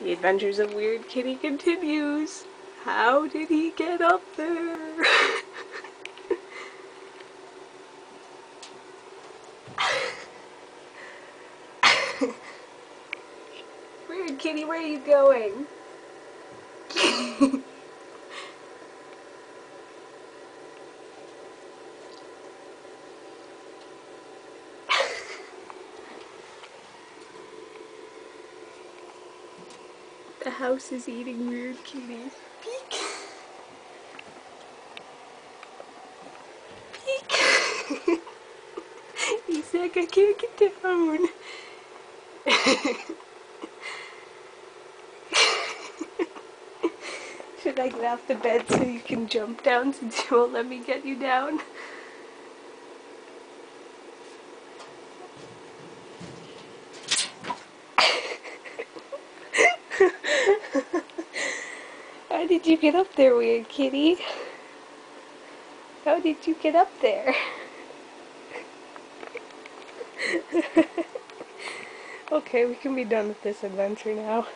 The Adventures of Weird Kitty continues. How did he get up there? Weird Kitty, where are you going? The house is eating Weird Kitty. Peek! Peek! He's like, I can't get down. Should I get off the bed so you can jump down since you won't let me get you down? How did you get up there, Weird Kitty? How did you get up there? Okay, we can be done with this adventure now.